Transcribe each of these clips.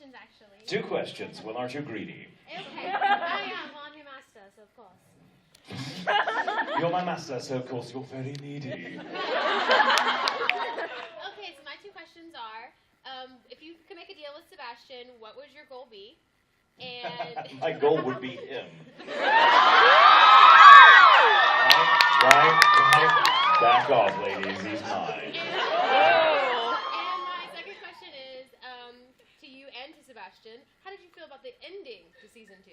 questions, actually. 2 questions. Well, aren't you greedy? Okay. I am. Well, I'm your master, so of course. You're my master, so of course you're very needy. Okay, so my 2 questions are, if you could make a deal with Sebastian, what would your goal be? And My goal would be him. Right? Back off, ladies. He's mine. And my second question is, to you and to Sebastian, how did you feel about the ending to season 2?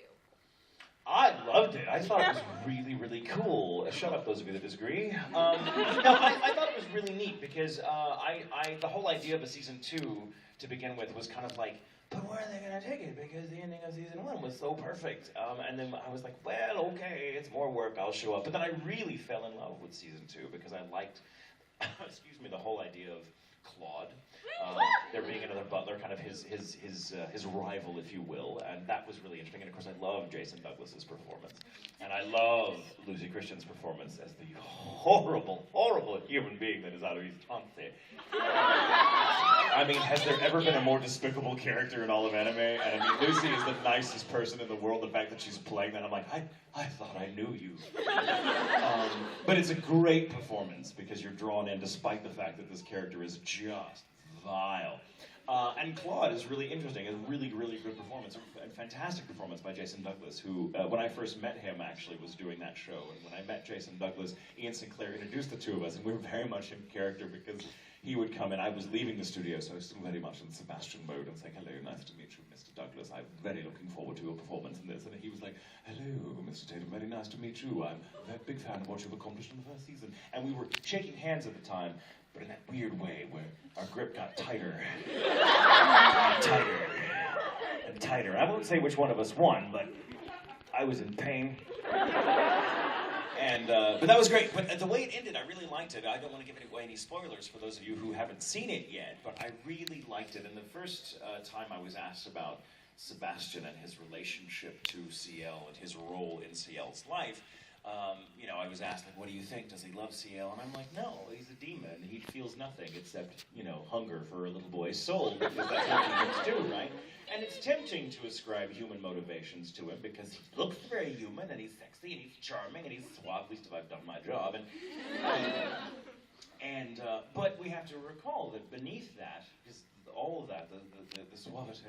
I loved it. I thought it was really, really cool. Shut up, those of you that disagree. No, I thought it was really neat because the whole idea of a season 2 to begin with was kind of like, but where are they going to take it? Because the ending of season 1 was so perfect. And then I was like, well, okay, it's more work, I'll show up. But then I really fell in love with season 2 because I liked, excuse me, the whole idea of Claude. There being another butler, kind of his rival, if you will, and that was really interesting. And of course, I love Jason Douglas's performance, and I love Lucy Christian's performance as the horrible, horrible human being that is out of his tonsure. I mean, has there ever been a more despicable character in all of anime? And I mean, Lucy is the nicest person in the world. The fact that she's playing that, I'm like, I thought I knew you. But it's a great performance because you're drawn in, despite the fact that this character is just vile. And Claude is really interesting. A really, really good performance. A fantastic performance by Jason Douglas, who, when I first met him, actually was doing that show. And when I met Jason Douglas, Ian Sinclair introduced the 2 of us, and we were very much in character because he would come in. I was leaving the studio, so I was still very much in Sebastian mode and saying, hello, nice to meet you, Mr. Douglas. I'm very looking forward to your performance in this. And he was like, hello, Mr. Tatum, very nice to meet you. I'm a very big fan of what you've accomplished in the first season. And we were shaking hands at the time, but in that weird way where our grip got tighter and tighter and tighter. I won't say which one of us won, but I was in pain. And but that was great. But the way it ended, I really liked it. I don't want to give away any spoilers for those of you who haven't seen it yet, but I really liked it. And the first time I was asked about Sebastian and his relationship to CL and his role in CL's life, you know, I was asked, like, what do you think? Does he love CL? And I'm like, no, he's a demon. He feels nothing except, you know, hunger for a little boy's soul, because that's what demons do, right? And it's tempting to ascribe human motivations to him because he looks very human, and he's sexy, and he's charming, and he's suave, at least if I've done my job. But we have to recall that beneath that, because all of that, the suavity,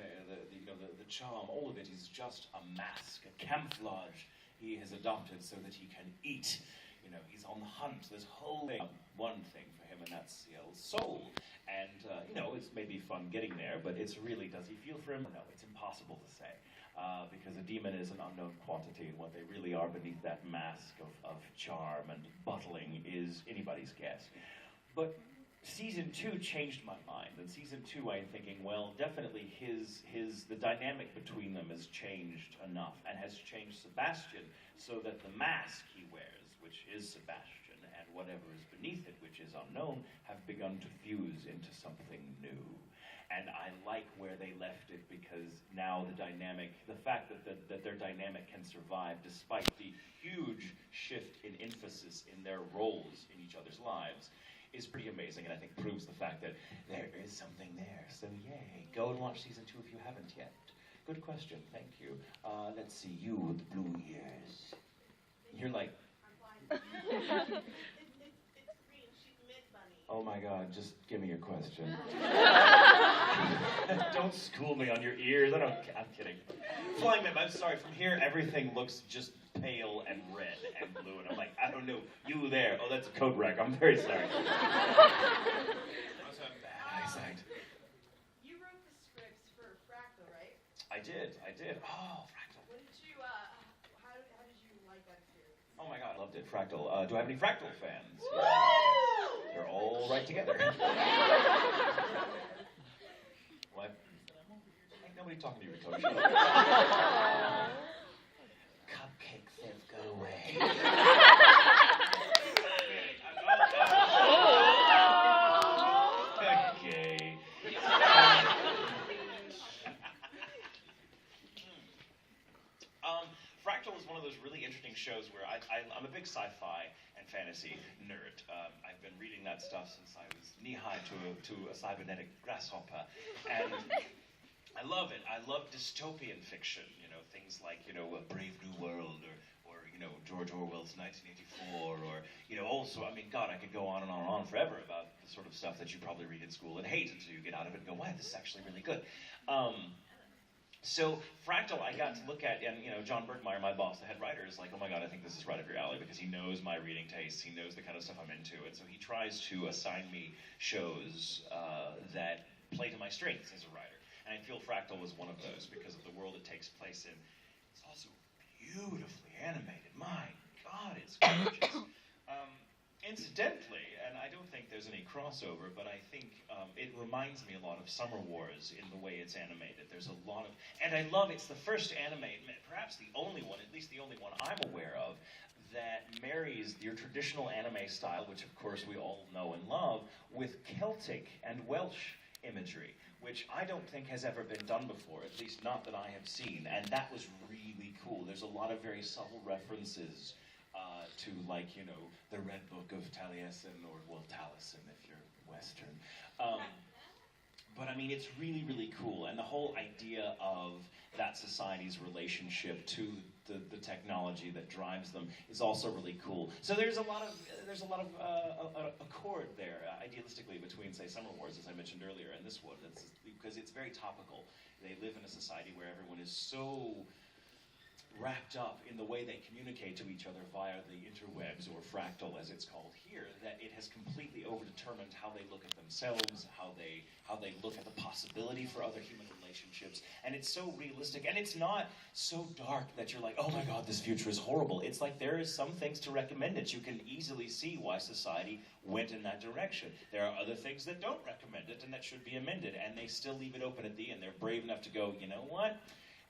the charm, all of it is just a mask, a camouflage he has adopted so that he can eat. You know, he's on the hunt. There's whole thing, one thing for him, and that's CL's soul. And, you know, it's maybe fun getting there, but it's really, does he feel for him? No, it's impossible to say. Because a demon is an unknown quantity, and what they really are beneath that mask of charm and bottling is anybody's guess. But season 2 changed my mind. In season 2, I'm thinking, well, definitely the dynamic between them has changed enough, and has changed Sebastian, so that the mask he wears, which is Sebastian, and whatever is beneath it, which is unknown, have begun to fuse into something new. And I like where they left it, because now the dynamic, the fact that their dynamic can survive despite the huge shift in emphasis in their roles in each other's lives, is pretty amazing, and I think proves the fact that there is something there. So yay, go and watch season 2 if you haven't yet. Good question, thank you. Let's see, you with the blue ears. You're like... I'm fine. It's green, she's mid-bunny. Oh my God, just give me your question. Don't school me on your ears, I'm kidding. Flying Mim, I'm sorry, from here everything looks just pale and red and blue, and I'm like, I don't know, you there. Oh, that's a coat rack, I'm very sorry. I also have bad eyesight. You wrote the scripts for Fractal, right? I did. Oh, Fractal. What did you, how did you like that series? Oh my God, I loved it. Fractal. Do I have any Fractal fans? Woo! They're all right together. What? Ain't nobody talking to you, Coach. Cupcake says go away. Okay. Fractal is one of those really interesting shows where I'm a big sci-fi and fantasy nerd. I've been reading that stuff since I was knee-high to a cybernetic grasshopper. And I love it. I love dystopian fiction, things like, A Brave New World, or George Orwell's 1984, or, also, I mean, God, I could go on and on and on forever about the sort of stuff that you probably read in school and hate until you get out of it and go, wow, this is actually really good. So Fractal, I got to look at, and John Bergmeyer, my boss, the head writer, is like, oh my God, I think this is right up your alley, because he knows my reading tastes, he knows the kind of stuff I'm into, and so he tries to assign me shows that play to my strengths as a writer. And I feel Fractal was one of those because of the world it takes place in. It's also beautifully animated. My God, it's gorgeous. Incidentally, and I don't think there's any crossover, but I think it reminds me a lot of Summer Wars in the way it's animated. There's a lot of, and I love it's the first anime, perhaps the only one, at least the only one I'm aware of, that marries your traditional anime style, which of course we all know and love, with Celtic and Welsh imagery, which I don't think has ever been done before, at least not that I have seen, and that was really cool. There's a lot of very subtle references to, like, the Red Book of Taliesin, or, well, Taliesin if you're Western. But I mean, it's really, really cool, and the whole idea of that society's relationship to the technology that drives them is also really cool. So there's a lot of accord there, idealistically, between, say, Summer Wars, as I mentioned earlier, and this one, because it's very topical. They live in a society where everyone is so wrapped up in the way they communicate to each other via the interwebs, or Fractal as it's called here, that it has completely overdetermined how they look at themselves, how they look at the possibility for other human relationships, and it's so realistic, and it's not so dark that you're like, oh my God, this future is horrible. It's like there is some things to recommend it. You can easily see why society went in that direction. There are other things that don't recommend it and that should be amended, and they still leave it open at the end. They're brave enough to go, you know what?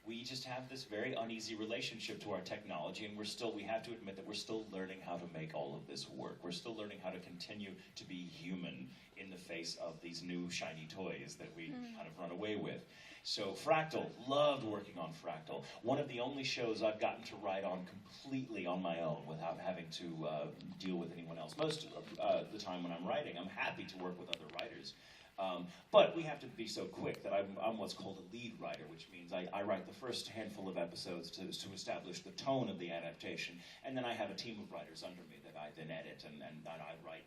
We just have this very uneasy relationship to our technology, and we have to admit that we're still learning how to make all of this work. We're still learning how to continue to be human in the face of these new shiny toys that we kind of run away with. So Fractal, loved working on Fractal. One of the only shows I've gotten to write on completely on my own without having to deal with anyone else. Most of the time when I'm writing, I'm happy to work with other writers. But we have to be so quick that I'm what's called a lead writer, which means I write the first handful of episodes to establish the tone of the adaptation, and then I have a team of writers under me that I then edit, and I write,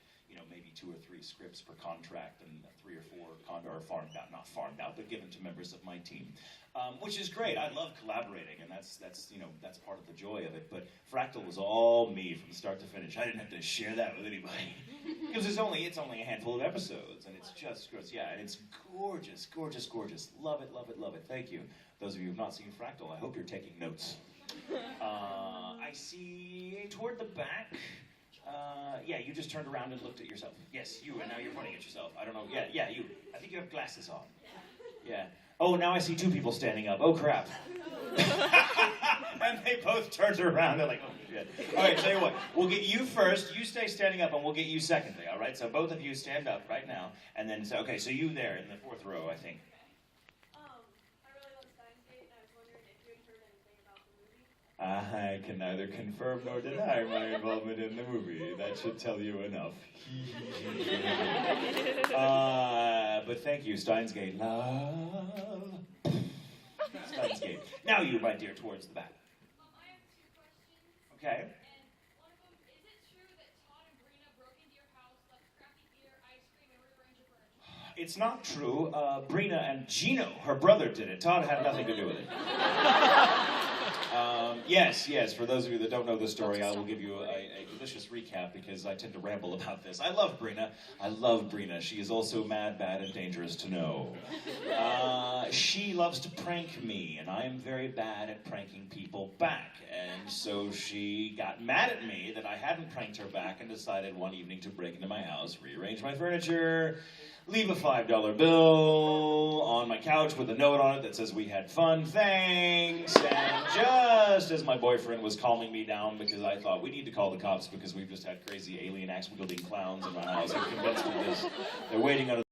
maybe 2 or 3 scripts per contract, and 3 or 4 not farmed out, but given to members of my team, which is great. I love collaborating, and that's part of the joy of it. But Fractal was all me from start to finish. I didn't have to share that with anybody because it's only a handful of episodes, and it's just gross. Yeah, and it's gorgeous, gorgeous, gorgeous. Love it, love it, love it. Thank you. Those of you who have not seen Fractal, I hope you're taking notes. I see toward the back. Yeah, you just turned around and looked at yourself. Yes, you, and now you're pointing at yourself. I don't know. Yeah, you. I think you have glasses on. Yeah. Oh, now I see 2 people standing up. Oh, crap. And they both turned around. They're like, oh, shit. All right, tell you what. We'll get you first. You stay standing up, and we'll get you secondly, all right? So both of you stand up right now. And then, okay, so you there in the 4th row, I think. I really love Steins Gate, and I was wondering if you had heard anything about the movie. I can neither confirm nor deny my involvement in the movie. That should tell you enough. But thank you, Steins Gate. Love. Steins Gate. Now you, my dear, towards the back. I have 2 questions. Okay. And one of them, is it true that Todd and Brina broke into your house, left crappy beer, ice cream, and rearranged your furniture? It's not true. Brina and Gino, her brother, did it. Todd had nothing to do with it. Yes, for those of you that don't know the story, I will give you a delicious recap because I tend to ramble about this. I love Brina. She is also mad, bad, and dangerous to know. She loves to prank me, and I am very bad at pranking people back. And so she got mad at me that I hadn't pranked her back and decided one evening to break into my house, rearrange my furniture, leave a $5 bill on my couch with a note on it that says we had fun, thanks. And just as my boyfriend was calming me down because I thought we need to call the cops because we've just had crazy alien axe-wielding clowns in my house, I'm convinced of this. They're waiting under